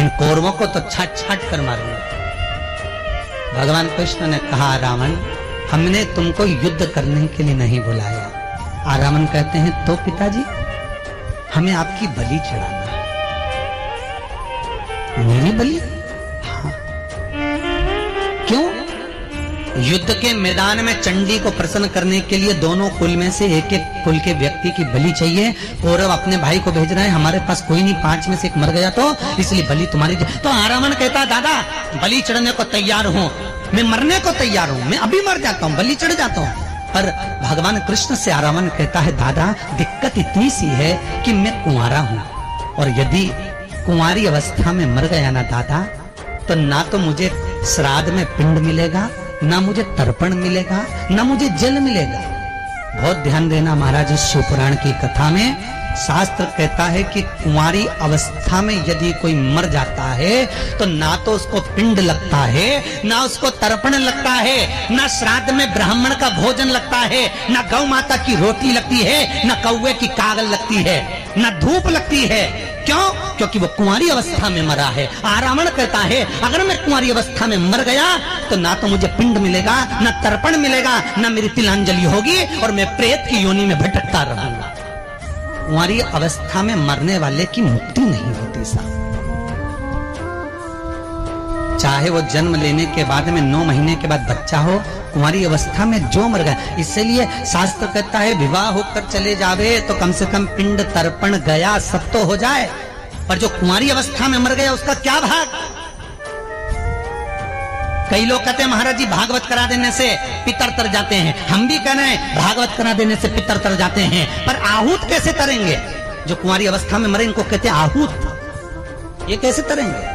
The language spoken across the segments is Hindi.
इन कौरवों को तो छाट छाट कर मारूंगा। भगवान कृष्ण ने कहा, रावण, हमने तुमको युद्ध करने के लिए नहीं बुलाया। रावण कहते हैं, तो पिताजी हमें आपकी बलि चढ़ाना है। मेरी बलि? हाँ। क्यों? युद्ध के मैदान में चंडी को प्रसन्न करने के लिए दोनों कुल में से एक एक कुल के व्यक्ति की बलि चाहिए। कौरव अपने भाई को भेज रहे हैं, हमारे पास कोई नहीं, 5 में से एक मर गया तो इसलिए बलि तुम्हारी। तो रावण कहता, दादा बलि चढ़ने को तैयार हूं, मैं मरने को तैयार हूं, मैं अभी मर जाता हूं, बलि चढ़ जाता हूं। पर भगवान कृष्ण से रावण कहता है, दादा दिक्कत इतनी सी है कि मैं कुंवारा हूं, और यदि कुंवारी अवस्था में मर गया ना दादा, तो ना तो मुझे श्राद्ध में पिंड मिलेगा, ना मुझे तर्पण मिलेगा, ना मुझे जल मिलेगा। बहुत ध्यान देना महाराज, इस शिवपुराण की कथा में शास्त्र कहता है कि कुंवारी अवस्था में यदि कोई मर जाता है तो ना तो उसको पिंड लगता है, ना उसको तर्पण लगता है, ना श्राद्ध में ब्राह्मण का भोजन लगता है, ना गौ माता की रोटी लगती है, ना कौवे की कागल लगती है, ना धूप लगती है। क्यों? क्योंकि वो कुंवारी अवस्था में मरा है। रावण कहता है, अगर मैं कुंवारी अवस्था में मर गया तो ना तो मुझे पिंड मिलेगा, ना तर्पण मिलेगा, ना मेरी तिलांजलि होगी, और मैं प्रेत की योनि में भटकता रहूंगा। कुंवारी अवस्था में मरने वाले की मुक्ति नहीं होती साहब, चाहे वो जन्म लेने के बाद में 9 महीने के बाद बच्चा हो, कुंवारी अवस्था में जो मर गया। इसलिए शास्त्र कहता है, विवाह होकर चले जावे तो कम से कम पिंड तर्पण गया सब तो हो जाए, पर जो कुंवारी अवस्था में मर गया उसका क्या भाग। कई लोग कहते हैं, महाराज जी भागवत करा देने से पितर तर जाते हैं। हम भी कह रहे हैं भागवत करा देने से पितर तर जाते हैं, पर आहूत कैसे तरेंगे? जो कुंवारी अवस्था में मरे इनको कहते हैं आहूत, ये कैसे तरेंगे?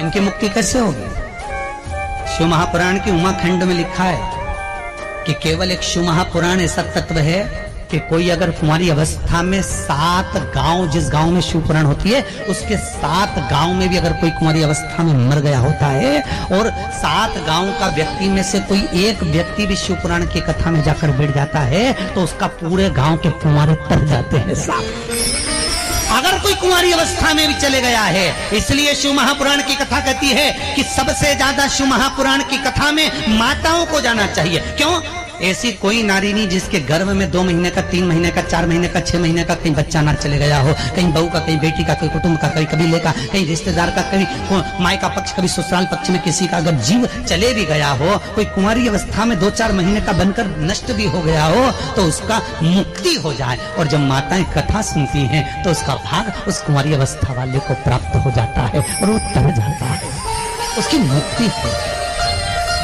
इनकी मुक्ति कैसे होगी? शिव महापुराण की उमा खंड में लिखा है कि केवल एक शिव महापुराण ऐसा तत्व है कि कोई अगर कुंवारी अवस्था में 7 गांव, जिस गांव में शिव पुराण होती है उसके 7 गांव में भी अगर कोई कुंवारी अवस्था में मर गया होता है, और 7 गांव का व्यक्ति में से कोई एक व्यक्ति भी शिव पुराण की कथा में जाकर बैठ जाता है तो उसका पूरे गांव के कुंवारे तर जाते हैं साहब, अगर कोई कुंवारी अवस्था में भी चले गया है। इसलिए शिव महापुराण की कथा कहती है कि सबसे ज्यादा शिव महापुराण की कथा में माताओं को जाना चाहिए। क्यों? ऐसी कोई नारी नहीं जिसके गर्भ में 2 महीने का, 3 महीने का, 4 महीने का, 6 महीने का कहीं बच्चा ना चले गया हो, कहीं बहू का, कहीं बेटी का, कहीं कुटुंब का, कहीं कबीले का, कहीं रिश्तेदार का, कहीं माई का पक्ष, कभी ससुराल पक्ष में किसी का अगर जीव चले भी गया हो, कोई कुंवारी अवस्था में 2-4 महीने का बनकर नष्ट भी हो गया हो, तो उसका मुक्ति हो जाए। और जब माताएं कथा सुनती हैं तो उसका भाग उस कुंवारी अवस्था वाले को प्राप्त हो जाता है और वो तर जाता है, उसकी मुक्ति हो,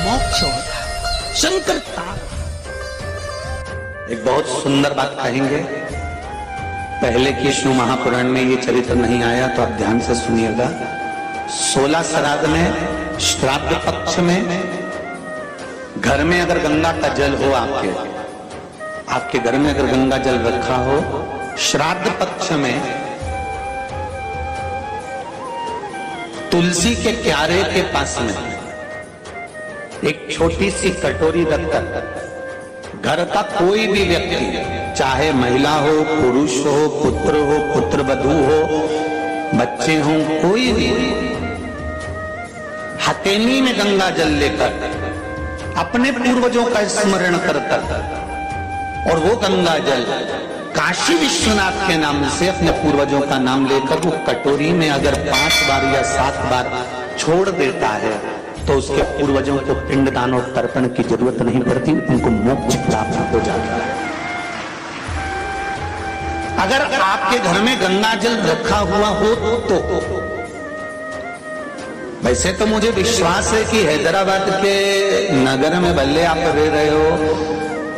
मोक्ष होता है। शंकर एक बहुत सुंदर बात कहेंगे, पहले की शिव महापुराण में ये चरित्र नहीं आया तो आप ध्यान से सुनिएगा। 16 श्राद्ध में, श्राद्ध पक्ष में, घर में अगर गंगा का जल हो, आपके घर में अगर गंगा जल रखा हो, श्राद्ध पक्ष में तुलसी के क्यारे के पास में एक छोटी सी कटोरी रखकर घर का कोई भी व्यक्ति, चाहे महिला हो, पुरुष हो, पुत्र हो, पुत्रवधू हो, बच्चे हों, कोई भी हथेली में गंगा जल लेकर अपने पूर्वजों का स्मरण करता, और वो गंगा जल काशी विश्वनाथ के नाम से अपने पूर्वजों का नाम लेकर वो कटोरी में अगर 5 बार या 7 बार छोड़ देता है तो उसके पूर्वजों को पिंडदान और तर्पण की जरूरत नहीं पड़ती, उनको मोक्ष प्राप्त हो जाता है। अगर आपके घर में गंगा जल रखा हुआ हो तो वैसे तो मुझे विश्वास है कि हैदराबाद के नगर में भले आप रह रहे हो,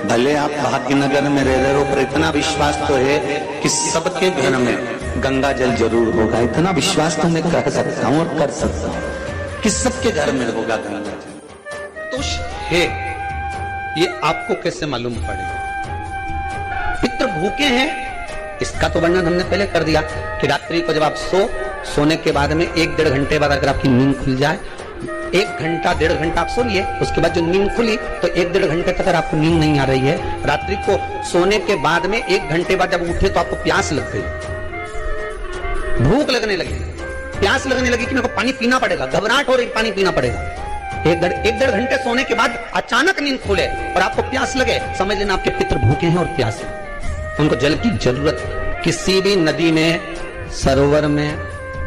भले आप भाग्यनगर में रह रहे हो, पर इतना विश्वास तो है कि सबके घर में गंगा जल जरूर होगा। इतना विश्वास तो मैं कह सकता हूं और कर सकता हूं कि सबके घर में होगा गंगा जल। तो है ये आपको कैसे मालूम पड़ेगा? पितृ भूखे हैं, इसका तो वर्णन हमने पहले कर दिया कि रात्रि को जब आप सोने के बाद में 1-1.5 घंटे बाद अगर आपकी नींद खुल जाए, 1 घंटा 1.5 घंटा आप सो लिए, उसके बाद जो नींद खुली तो 1-1.5 घंटे तक अगर आपको नींद नहीं आ रही है, रात्रि को सोने के बाद में 1 घंटे बाद जब उठे तो आपको प्यास लग गई, भूख लगने लगी, प्यास लगने लगी कि मेरे को पानी पीना पड़ेगा, घबराहट हो रही, पानी पीना पड़ेगा। एक डेढ़ घंटे सोने के बाद अचानक नींद खुले और आपको प्यास लगे, समझ लेना आपके पितृ भूखे हैं और प्यासे, उनको जल की जरूरत है। किसी भी नदी में, सरोवर में,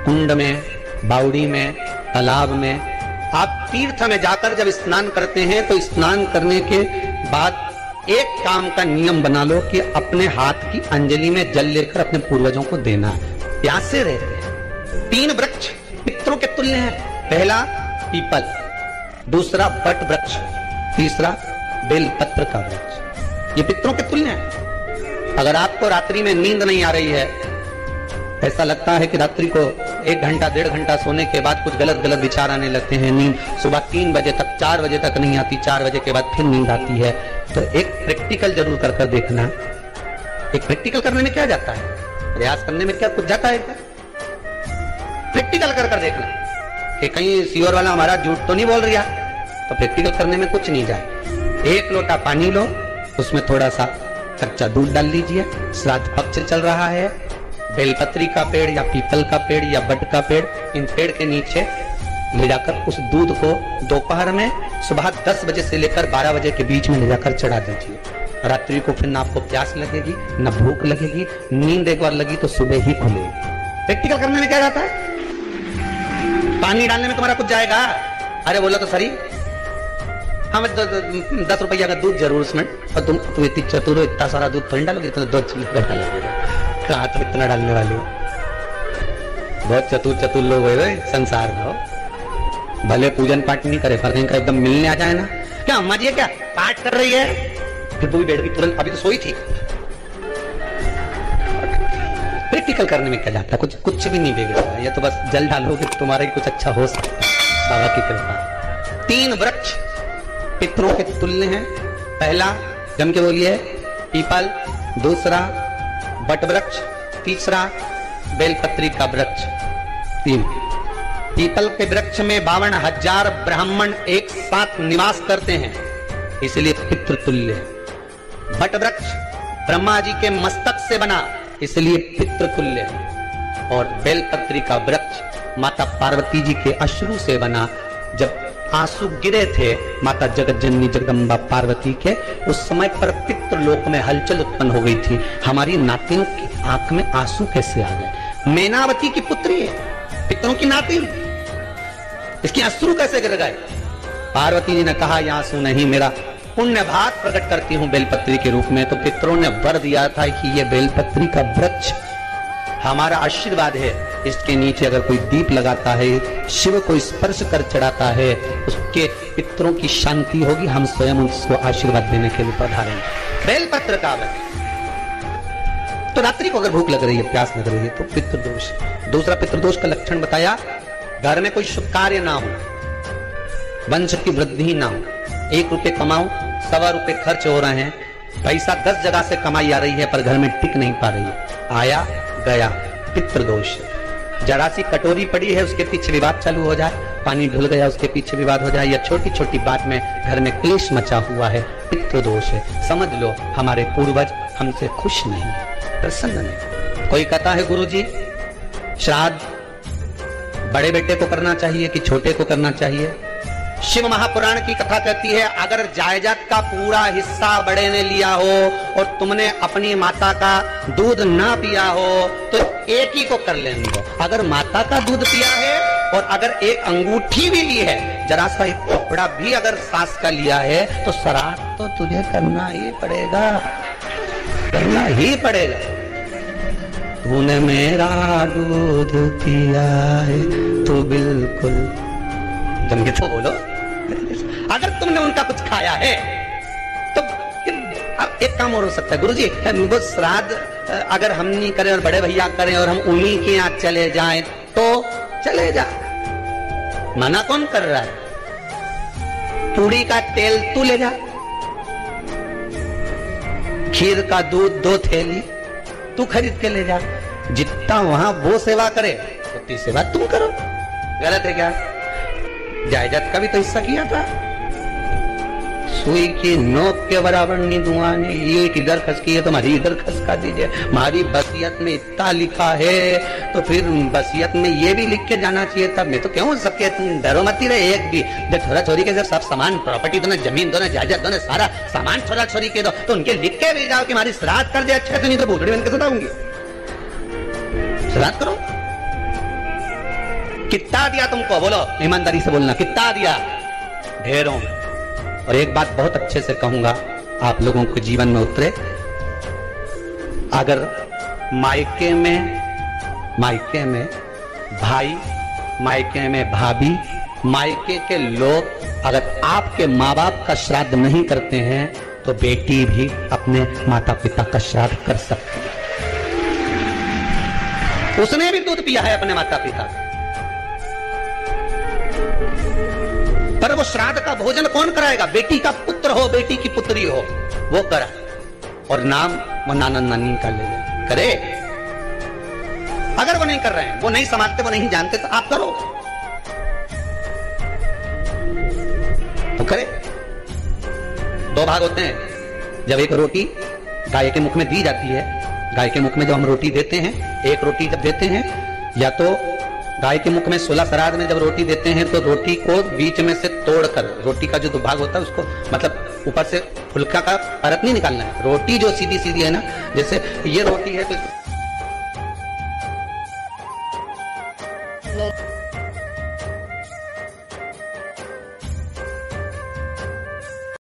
कुंड में, बावड़ी में, तालाब में, आप तीर्थ में जाकर जब स्नान करते हैं तो स्नान करने के बाद एक काम का नियम बना लो कि अपने हाथ की अंजलि में जल लेकर अपने पूर्वजों को देना है। प्यासे रहते हैं। 3 वृक्ष पितरों के तुल्य हैं। पहला पीपल, दूसरा वट वृक्ष, तीसरा बेलपत्र का वृक्ष। ये पितरों के तुल्य हैं। अगर आपको रात्रि में नींद नहीं आ रही है, ऐसा लगता है कि रात्रि को 1 घंटा 1.5 घंटा सोने के बाद कुछ गलत विचार आने लगते हैं, नींद सुबह 3 बजे तक 4 बजे तक नहीं आती, 4 बजे के बाद फिर नींद आती है, तो एक प्रैक्टिकल जरूर कर देखना। एक प्रैक्टिकल करने में क्या जाता है, प्रयास करने में क्या कुछ जाता है क्या? प्रैक्टिकल कर देखना कि कहीं सीवर वाला हमारा झूठ तो नहीं बोल रहा, तो प्रैक्टिकल करने में कुछ नहीं जाए। 1 लोटा पानी लो, उसमें थोड़ा सा कच्चा दूध डाल लीजिए, श्राद्ध पक्ष चल रहा है, बेलपत्री का पेड़ या पीपल का पेड़ या बट का पेड़, इन पेड़ के नीचे ले जाकर उस दूध को दोपहर में सुबह 10 बजे से लेकर 12 बजे के बीच में ले जाकर चढ़ा दीजिए। रात्रि को फिर ना आपको प्यास लगेगी, ना भूख लगेगी, नींद एक बार लगी तो सुबह ही खुलेगी। प्रैक्टिकल करने में क्या जाता है? पानी डालने में तुम्हारा कुछ जाएगा? अरे बोला तो सही, हम 10 रुपया का दूध जरूर उसमें, और तुम इतनी चतुर हो, इतना सारा दूध थोड़ी डालोगे, इतना दूध कहाँ तुम इतना डालने वाले हो? बहुत चतुर लोग हो संसार में हो। भले पूजन पाठ नहीं करे, पर कहीं एकदम मिलने आ जाए ना, क्या अम्मा जी क्या पाठ कर रही है, फिर वो भी बैठ गई तुरंत, अभी तो सोई थी। प्रैक्टिकल करने में क्या जाता है? कुछ भी नहीं बिगड़ेगा, ये तो बस जल डालोगे तो तुम्हारा ही कुछ अच्छा हो सकता है, बाबा की कृपा। 3 वृक्ष पितरों के तुल्य हैं। पहला जम के बोलिए पीपल, दूसरा बट वृक्ष, तीसरा बेलपत्री का वृक्ष। 3 पीपल के वृक्ष में 52,000 ब्राह्मण एक साथ निवास करते हैं, इसलिए पितृतुल्य। बट वृक्ष ब्रह्मा जी के मस्तक से बना, इसलिए पितृतुल्य। और बेलपत्री का वृक्ष माता पार्वती जी के अश्रु से बना। जब आंसू गिरे थे माता जगत जननी जगदम्बा पार्वती के, उस समय पर पितृलोक में हलचल उत्पन्न हो गई थी। हमारी नातियों की आंख में आंसू कैसे आ गए? मैनावती की पुत्री है, पितरों की नाती, इसकी अश्रु कैसे गिर गए? पार्वती जी ने कहा ये आंसू नहीं, मेरा पुण्य भाग प्रकट करती हूं बेलपत्री के रूप में। तो पितरों ने वर दिया था कि ये बेलपत्री का वृक्ष हमारा आशीर्वाद है, इसके नीचे अगर कोई दीप लगाता है, शिव को स्पर्श कर चढ़ाता है, उसके पितरों की शांति होगी, हम स्वयं उसको आशीर्वाद देने के लिए पधारेंगे। बेलपत्र का वृक्ष। तो रात्रि को अगर भूख लग रही है, प्यास लग रही है, तो पितृदोष। दूसरा पितृदोष का लक्षण बताया, घर में कोई शुभ कार्य ना हो, वंश की वृद्धि ना हो, 1 रुपए कमाओ, 1.25 रुपए खर्च हो रहे हैं, पैसा 10 जगह से कमाई आ रही है पर घर में टिक नहीं पा रही है, आया गया, पितृदोष। जरा सी कटोरी पड़ी है, उसके पीछे विवाद चालू हो जाए, पानी ढुल गया उसके पीछे विवाद हो जाए, या छोटी छोटी बात में घर में क्लेश मचा हुआ है, पितृदोष है। समझ लो हमारे पूर्वज हमसे खुश नहीं है, प्रसन्न नहीं। कोई कहता है गुरुजी श्राद्ध बड़े बेटे को करना चाहिए कि छोटे को करना चाहिए? शिव महापुराण की कथा कहती है, अगर जायदाद का पूरा हिस्सा बड़े ने लिया हो और तुमने अपनी माता का दूध ना पिया हो तो एक ही को कर लेने दो। अगर माता का दूध पिया है और अगर एक अंगूठी भी ली है, जरा सा एक कपड़ा भी अगर सास का लिया है, तो श्राद्ध तो तुझे करना ही पड़ेगा, करना ही पड़ेगा। तूने मेरा दूध पिया है तो बिल्कुल जम के तो बोलो। अगर तुमने उनका कुछ खाया है तो एक काम और हो सकता है, गुरुजी वो श्राद्ध अगर हम नहीं करें और बड़े भैया करें और हम उन्हीं के यहाँ चले जाएं तो चले जा, मना कौन कर रहा है? पूड़ी का तेल तू ले जा, खीर का दूध 2 थैली तू खरीद के ले जा, जितना वहां वो सेवा करे उतनी सेवा तुम करो। गलत है क्या? जायदाद का भी तो हिस्सा किया था, सुई की नोक के बराबर नहीं दूंगा, ये इधर खसकी है तुम्हारी इधर खसका दीजिए। हमारी वसीयत में इतना लिखा है तो फिर वसीयत में ये भी लिख के जाना चाहिए। तब मैं तो क्यों सबके डरो मती रहे एक भी। जब छोरा छोरी के जब सब सामान प्रॉपर्टी दो ना, जमीन दो ना, जायदाद दो ना, सारा सामान छोरा छोरी के दो, तो उनके लिख के भी जाओ कि हमारी श्राद्ध कर दे। अच्छा तो नहीं तो भूतड़ी बन के सताऊंगी। श्राद्ध करो। कितना दिया तुमको, बोलो ईमानदारी से बोलना, कितना दिया? ढेरों। और एक बात बहुत अच्छे से कहूंगा, आप लोगों के जीवन में उतरे। अगर मायके में भाई, मायके में भाभी, मायके के लोग अगर आपके माँ बाप का श्राद्ध नहीं करते हैं तो बेटी भी अपने माता पिता का श्राद्ध कर सकती है। उसने भी दूध पिया है अपने माता पिता का, पर वो श्राद्ध का भोजन कौन कराएगा? बेटी का पुत्र हो, बेटी की पुत्री हो, वो करा। और नाम वो नाना नानी का ले करे। अगर वो नहीं कर रहे हैं, वो नहीं समझते, वो नहीं जानते, तो आप करो तो करे। दो भाग होते हैं। जब एक रोटी गाय के मुख में दी जाती है, गाय के मुख में जब हम रोटी देते हैं, एक रोटी जब देते हैं, या तो गाय के मुख में 16 श्राद्ध में जब रोटी देते हैं तो रोटी को बीच में से तोड़कर, रोटी का जो भाग होता है उसको, मतलब ऊपर से फुलका का परत नहीं निकालना है। रोटी जो सीधी सीधी है ना, जैसे ये रोटी है तो